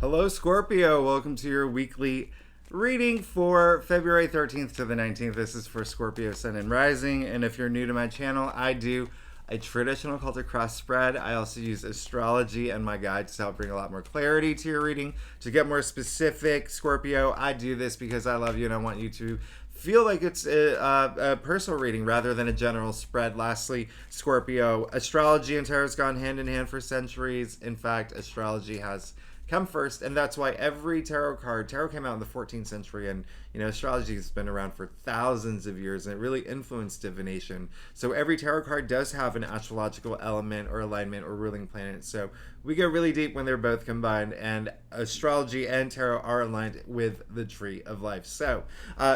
Hello, Scorpio. Welcome to your weekly reading for February 13th to the 19th. This is for Scorpio Sun and Rising. And if you're new to my channel, I do a traditional Celtic cross spread. I also use astrology and my guides to help bring a lot more clarity to your reading. To get more specific, Scorpio, I do this because I love you and I want you to feel like it's a personal reading rather than a general spread. Lastly, Scorpio, astrology and tarot has gone hand in hand for centuries. In fact, astrology has come first, and that's why every tarot came out in the 14th century, and astrology has been around for thousands of years, and it really influenced divination. So every tarot card does have an astrological element or alignment or ruling planet. So we go really deep when they're both combined, and astrology and tarot are aligned with the tree of life. So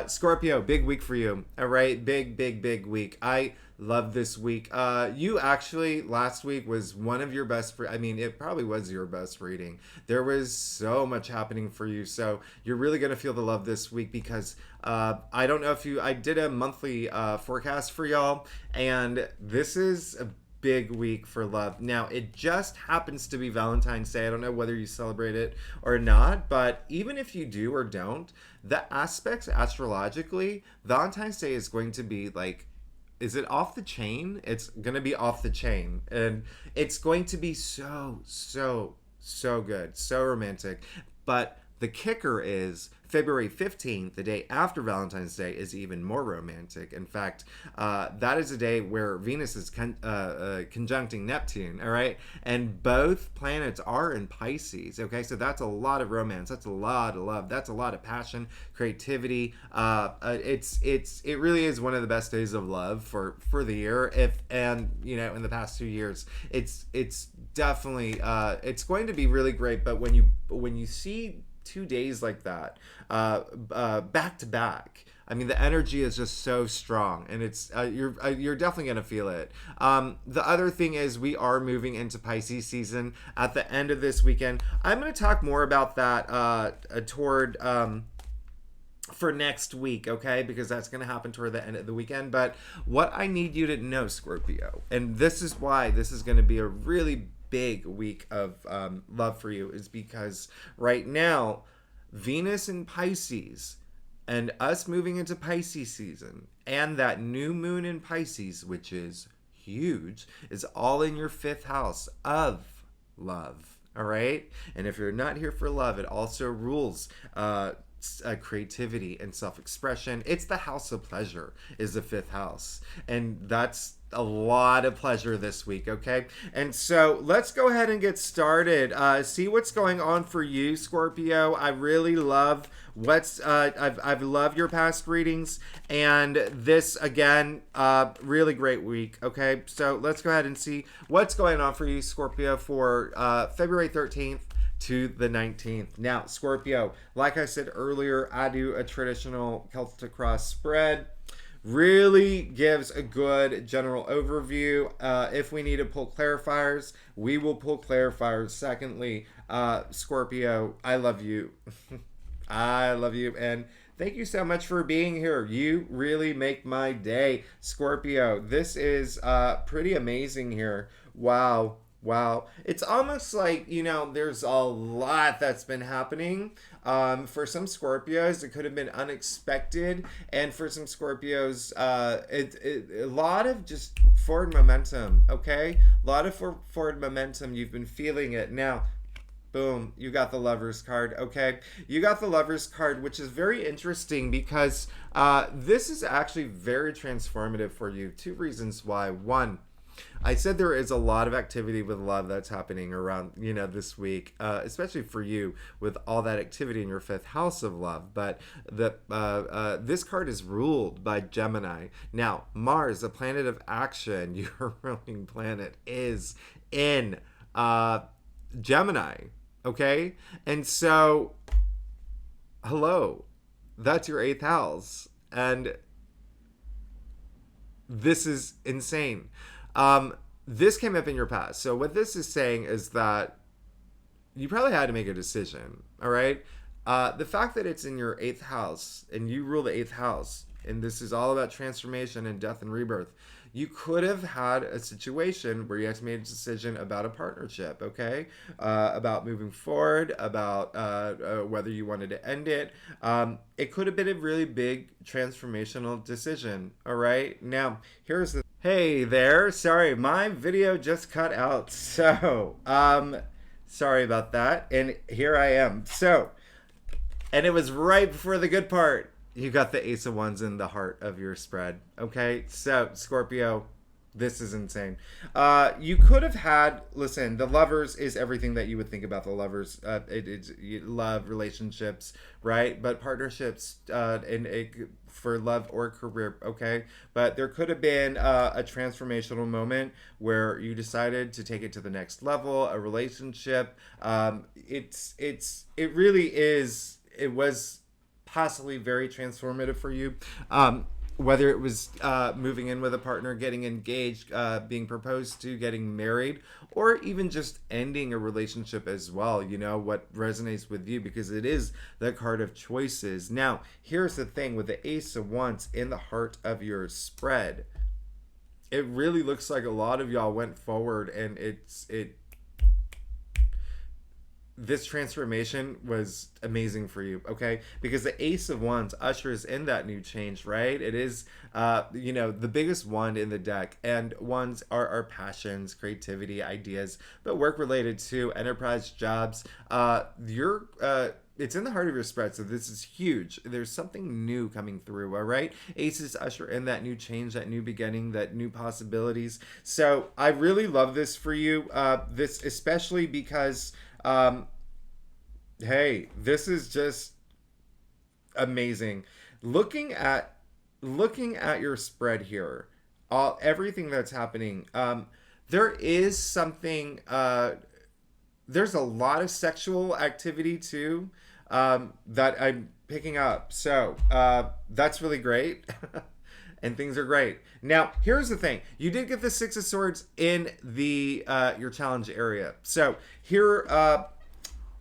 Scorpio, big week for you. All right, big week. I love this week. You actually last week was one of your best. It probably was your best reading. There was so much happening for you, so you're really gonna feel the love this week because I don't know if I did a monthly forecast for y'all, and this is a big week for love. Now, it just happens to be Valentine's Day. I don't know whether you celebrate it or not, but even if you do or don't, the aspects astrologically, Valentine's Day is going to be like, is it off the chain? It's gonna be off the chain, and it's going to be so good, so romantic. But the kicker is February 15th, the day after Valentine's Day, is even more romantic. In fact, that is a day where Venus is conjuncting Neptune, all right? And both planets are in Pisces, okay? So that's a lot of romance. That's a lot of love. That's a lot of passion, creativity. It really is one of the best days of love for the year. In the past 2 years, it's definitely it's going to be really great. But when you see 2 days like that back to back, the energy is just so strong, and it's you're definitely gonna feel it. The other thing is we are moving into Pisces season at the end of this weekend. I'm gonna talk more about that toward for next week, okay? Because that's going to happen toward the end of the weekend. But what I need you to know, Scorpio, and this is why this is going to be a really big week of love for you, is because right now, Venus in Pisces and us moving into Pisces season and that new moon in Pisces, which is huge, is all in your fifth house of love. All right? And if you're not here for love, it also rules creativity and self-expression. It's the house of pleasure, is the fifth house, and that's a lot of pleasure this week, okay? And so let's go ahead and get started. See what's going on for you, Scorpio. I really love I've loved your past readings, and this again, really great week, okay? So let's go ahead and see what's going on for you, Scorpio, for February 13th to the 19th. Now, Scorpio, like I said earlier, I do a traditional Celtic cross spread. Really gives a good general overview. If we need to pull clarifiers, we will pull clarifiers. Secondly, Scorpio, I love you. I love you, and thank you so much for being here. You really make my day, Scorpio. This is pretty amazing here. Wow. It's almost like, there's a lot that's been happening. For some Scorpios, it could have been unexpected. And for some Scorpios, a lot of just forward momentum, okay? A lot of forward momentum. You've been feeling it. Now, boom, you got the Lover's card, okay? You got the Lover's card, which is very interesting because this is actually very transformative for you. 2 reasons why. One, I said there is a lot of activity with love that's happening around, this week, especially for you with all that activity in your fifth house of love. But this card is ruled by Gemini. Now, Mars, the planet of action, your ruling planet, is in Gemini, okay? And so, hello, that's your 8th house. And this is insane. This came up in your past. So what this is saying is that you probably had to make a decision, all right? The fact that it's in your 8th house and you rule the 8th house, and this is all about transformation and death and rebirth, you could have had a situation where you had to make a decision about a partnership, okay? About moving forward, about whether you wanted to end it. It could have been a really big transformational decision, all right? Now, here's the hey there. Sorry, my video just cut out. So, sorry about that. And here I am. So, and it was right before the good part. You got the Ace of Wands in the heart of your spread. Okay, so Scorpio, this is insane. You could have had, listen, the Lovers is everything that you would think about the Lovers. It's love, relationships, right? But partnerships for love or career, okay? But there could have been a transformational moment where you decided to take it to the next level, a relationship. It really is, it was possibly very transformative for you. Whether it was moving in with a partner, getting engaged, being proposed to, getting married, or even just ending a relationship as well. You know, what resonates with you, because it is the card of choices. Now, here's the thing with the Ace of Wands in the heart of your spread. It really looks like a lot of y'all went forward, and this transformation was amazing for you, okay? Because the Ace of Wands ushers in that new change, right? It is, the biggest wand in the deck. And wands are our passions, creativity, ideas, but work related to enterprise, jobs. It's in the heart of your spread, so this is huge. There's something new coming through, all right? Aces usher in that new change, that new beginning, that new possibilities. So I really love this for you. This especially because... hey, this is just amazing. Looking at your spread here, everything that's happening, there is something. There's a lot of sexual activity too that I'm picking up. So that's really great. And things are great. Now, here's the thing. You did get the Six of Swords in the your challenge area. So here,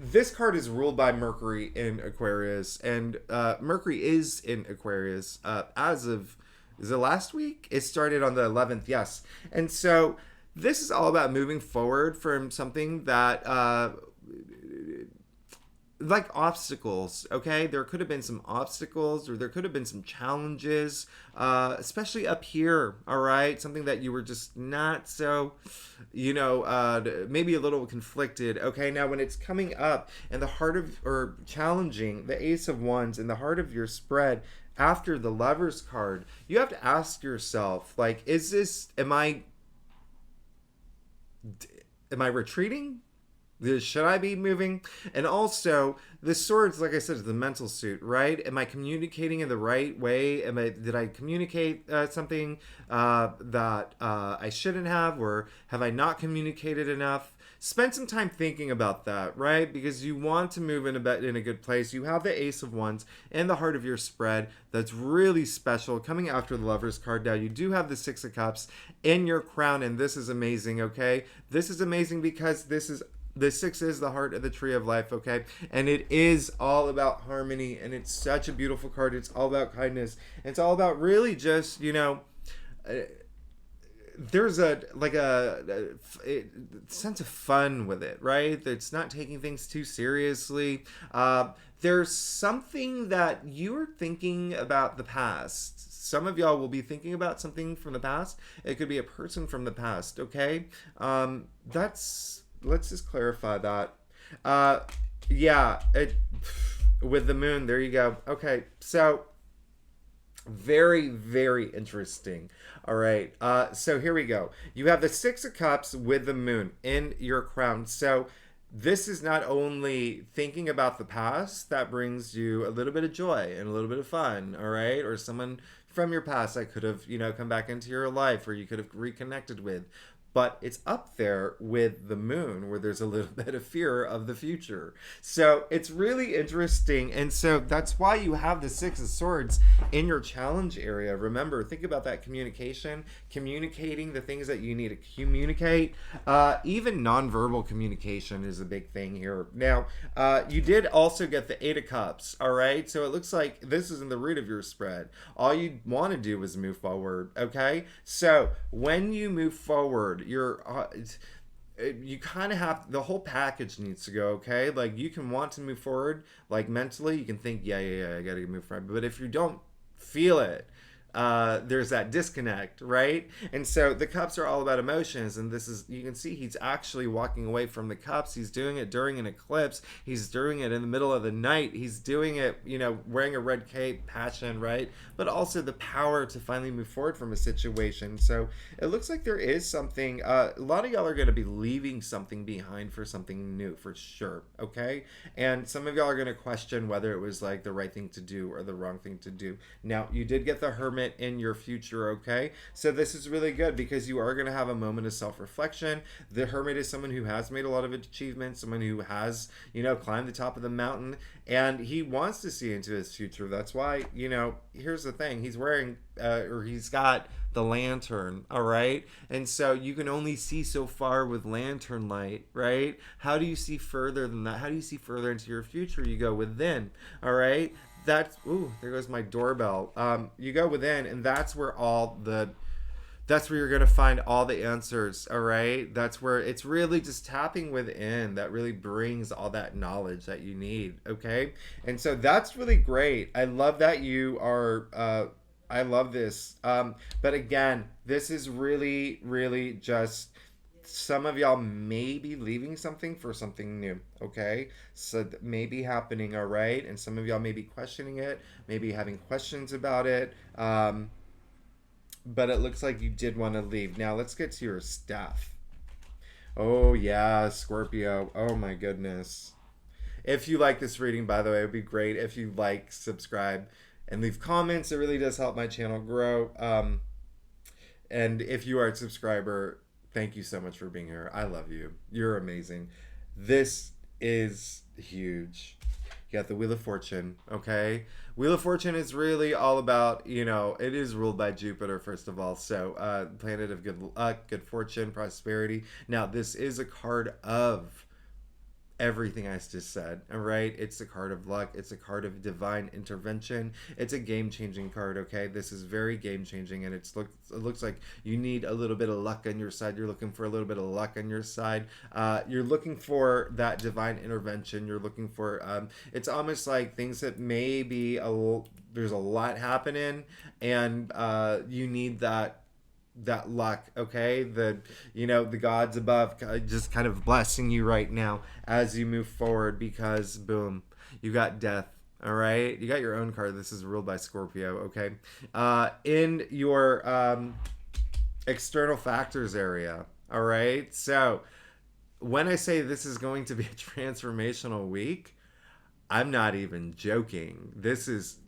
this card is ruled by Mercury in Aquarius, and Mercury is in Aquarius as of, is it last week? It started on the 11th, yes. And so this is all about moving forward from something that like obstacles, okay? There could have been some obstacles, or there could have been some challenges, especially up here, all right? Something that you were just not so, maybe a little conflicted, okay? Now, when it's coming up in the heart of, or challenging, the Ace of Wands in the heart of your spread, after the Lovers card, you have to ask yourself, like, am I retreating? Should I be moving? And also, the swords, like I said, is the mental suit, right? Am I communicating in the right way? Did I communicate something that I shouldn't have, or have I not communicated enough? Spend some time thinking about that, right? Because you want to move in a good place. You have the Ace of Wands in the heart of your spread. That's really special. Coming after the Lovers card now, you do have the Six of Cups in your crown, and this is amazing, okay? This is amazing because the six is the heart of the tree of life, okay? And it is all about harmony, and it's such a beautiful card. It's all about kindness. It's all about really just, there's a sense of fun with it, right? It's not taking things too seriously. There's something that you're thinking about the past. Some of y'all will be thinking about something from the past. It could be a person from the past, okay? Let's just clarify that. With the moon, there you go. Okay, so very, very interesting. All right, so here we go. You have the Six of Cups with the moon in your crown. So this is not only thinking about the past that brings you a little bit of joy and a little bit of fun, all right? Or someone from your past that could have, come back into your life, or you could have reconnected with. but it's up there with the moon where there's a little bit of fear of the future. So it's really interesting. And so that's why you have the Six of Swords in your challenge area. Remember, think about that communication, communicating the things that you need to communicate. Even nonverbal communication is a big thing here. Now, you did also get the Eight of Cups, all right? So it looks like this is in the root of your spread. All you want to do is move forward, okay? So when you move forward, you kind of have, the whole package needs to go, okay? Like, you can want to move forward, like mentally, you can think, yeah, I gotta move forward. But if you don't feel it, there's that disconnect, right? And so the cups are all about emotions, and this is, you can see he's actually walking away from the cups. He's doing it during an eclipse. He's doing it in the middle of the night. He's doing it, wearing a red cape, passion, right? But also the power to finally move forward from a situation. So it looks like there is something, a lot of y'all are going to be leaving something behind for something new, for sure, okay? And some of y'all are going to question whether it was like the right thing to do or the wrong thing to do. Now, you did get the Hermit in your future, okay? So this is really good because you are going to have a moment of self-reflection. The Hermit is someone who has made a lot of achievements, someone who has, climbed the top of the mountain, and he wants to see into his future. That's why, here's the thing. He's wearing, or he's got the lantern, all right? And so you can only see so far with lantern light, right? How do you see further than that? How do you see further into your future? You go within, all right? That's, ooh, there goes my doorbell. You go within, and that's where you're going to find all the answers, all right? That's where it's really just tapping within that really brings all that knowledge that you need, okay? And so that's really great. I love that you are, I love this. But again, this is really, really just, some of y'all may be leaving something for something new, okay? So that may be happening, all right? And some of y'all may be questioning it, maybe having questions about it. But it looks like you did want to leave. Now let's get to your stuff. Oh yeah, Scorpio. Oh my goodness. If you like this reading, by the way, it would be great if you like, subscribe, and leave comments. It really does help my channel grow. And if you are a subscriber, thank you so much for being here. I love you. You're amazing. This is huge. You got the Wheel of Fortune, okay? Wheel of Fortune is really all about, it is ruled by Jupiter, first of all. So, planet of good luck, good fortune, prosperity. Now, this is a card of everything I just said, all right? It's a card of luck. It's a card of divine intervention. It's a game-changing card, okay? This is very game-changing, and it looks like you need a little bit of luck on your side. You're looking for a little bit of luck on your side. You're looking for that divine intervention. You're looking for, it's almost like things that may be, there's a lot happening, and you need that luck, okay? The gods above just kind of blessing you right now as you move forward, because boom, you got death, all right? You got your own card. This is ruled by Scorpio, okay? In your external factors area, all right? So when I say this is going to be a transformational week, I'm not even joking. This is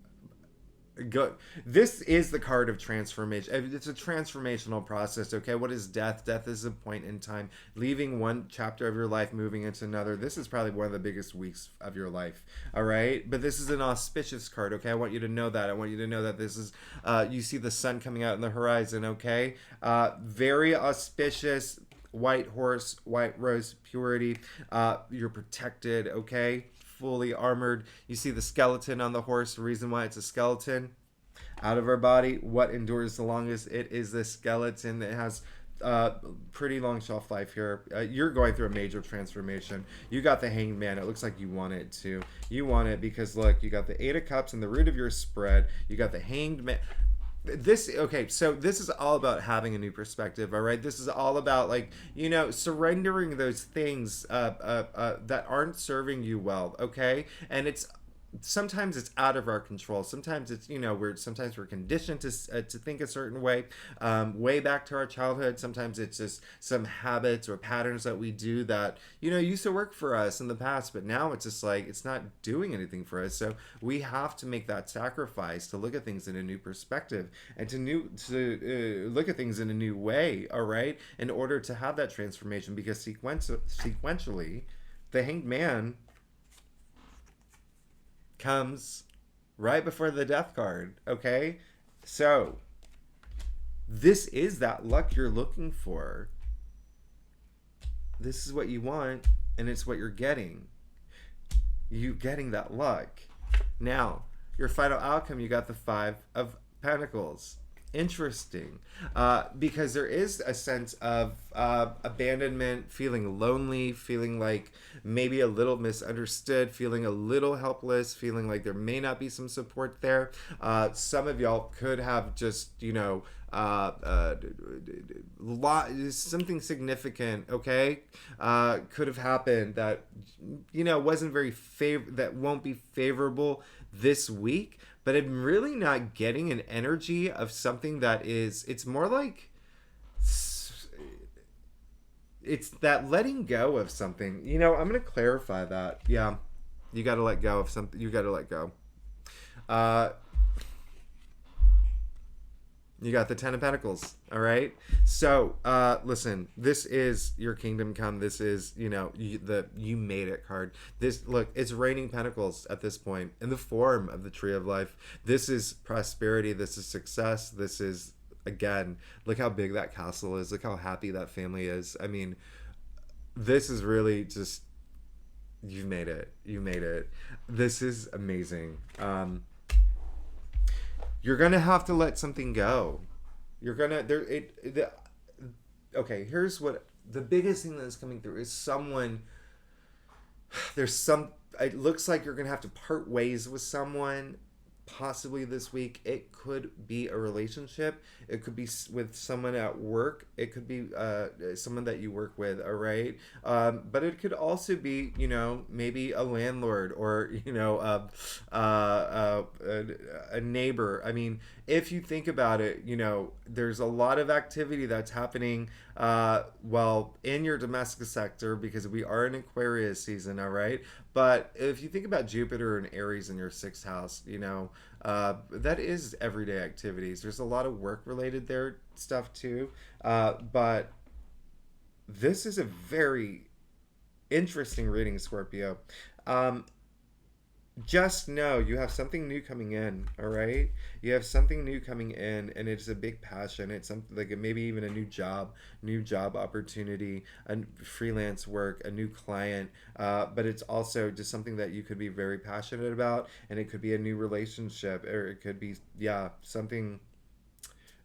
the card of transformation. It's a transformational process, okay? What is death? Death is a point in time, leaving one chapter of your life, moving into another. This is probably one of the biggest weeks of your life, all right? But this is an auspicious card, okay? I want you to know that. I want you to know that this is, you see the sun coming out in the horizon, okay? Very auspicious. White horse, white rose, purity. You're protected, okay? Fully armored. You see the skeleton on the horse. The reason why it's a skeleton, out of our body, what endures the longest? It is the skeleton that has pretty long shelf life here. You're going through a major transformation. You got the Hanged Man. It looks like you want it too. You want it because look, you got the Eight of Cups in the root of your spread. You got the Hanged Man. So this is all about having a new perspective, all right? This is all about, surrendering those things that aren't serving you well, okay? And it's sometimes it's out of our control. Sometimes it's, sometimes we're conditioned to think a certain way, way back to our childhood. Sometimes it's just some habits or patterns that we do that used to work for us in the past, but now it's just like it's not doing anything for us. So we have to make that sacrifice to look at things in a new perspective and to look at things in a new way. All right, in order to have that transformation, because sequentially, the Hanged Man comes right before the Death card. Okay, so this is that luck you're looking for. This is what you want, and it's what you're getting. You getting that luck. Now, your final outcome, you got the Five of Pentacles. Interesting, because there is a sense of abandonment, feeling lonely, feeling like maybe a little misunderstood, feeling a little helpless, feeling like there may not be some support there. Some of y'all could have just, something significant, okay, could have happened that, wasn't that won't be favorable this week. But I'm really not getting an energy of something that it's more like it's that letting go of something. I'm going to clarify that. Yeah, you got to let go of something. You got to let go. You got the Ten of Pentacles. All right. So, listen, this is your kingdom come. This is, you made it card. Look, it's raining pentacles at this point in the form of the Tree of Life. This is prosperity. This is success. This is, again, look how big that castle is. Look how happy that family is. I mean, this is really just, you've made it. You made it. This is amazing. You're gonna have to let something go. You're gonna okay. Here's what the biggest thing that's coming through is someone. It looks like you're gonna have to part ways with someone, possibly this week. It could be a relationship. It could be with someone at work. It could be someone that you work with. All right, but it could also be, maybe a landlord or a neighbor. I mean, if you think about it, there's a lot of activity that's happening in your domestic sector, because we are in Aquarius season. All right, but if you think about Jupiter and Aries in your sixth house, that is everyday activities. There's a lot of work related there stuff too, but this is a very interesting reading, Scorpio. Just know you have something new coming in. All right, you have something new coming in, and it's a big passion. It's something like maybe even a new job opportunity, a freelance work, a new client, but it's also just something that you could be very passionate about, and it could be a new relationship, or it could be something,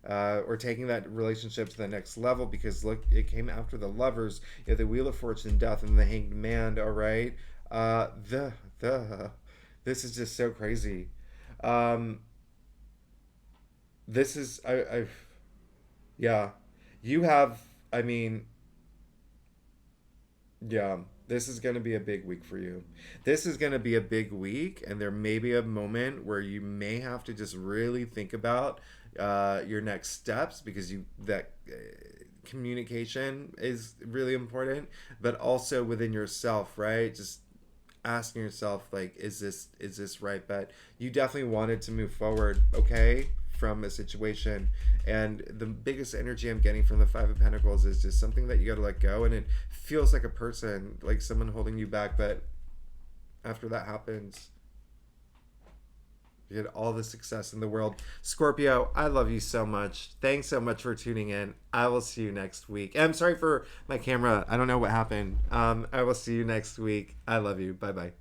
or taking that relationship to the next level, because look, it came after the Lovers. You have the Wheel of Fortune, Death, and the Hanged Man. All right, this is just so crazy. This is yeah. You have, I mean, yeah. This is going to be a big week for you. This is going to be a big week, and there may be a moment where you may have to just really think about your next steps, because communication is really important, but also within yourself, right? Just asking yourself, like, is this right? But you definitely wanted to move forward, okay, from a situation, and the biggest energy I'm getting from the Five of Pentacles is just something that you got to let go, and it feels like a person, like someone holding you back, but after that happens, you get all the success in the world. Scorpio, I love you so much. Thanks so much for tuning in. I will see you next week. I'm sorry for my camera. I don't know what happened. I will see you next week. I love you. Bye-bye.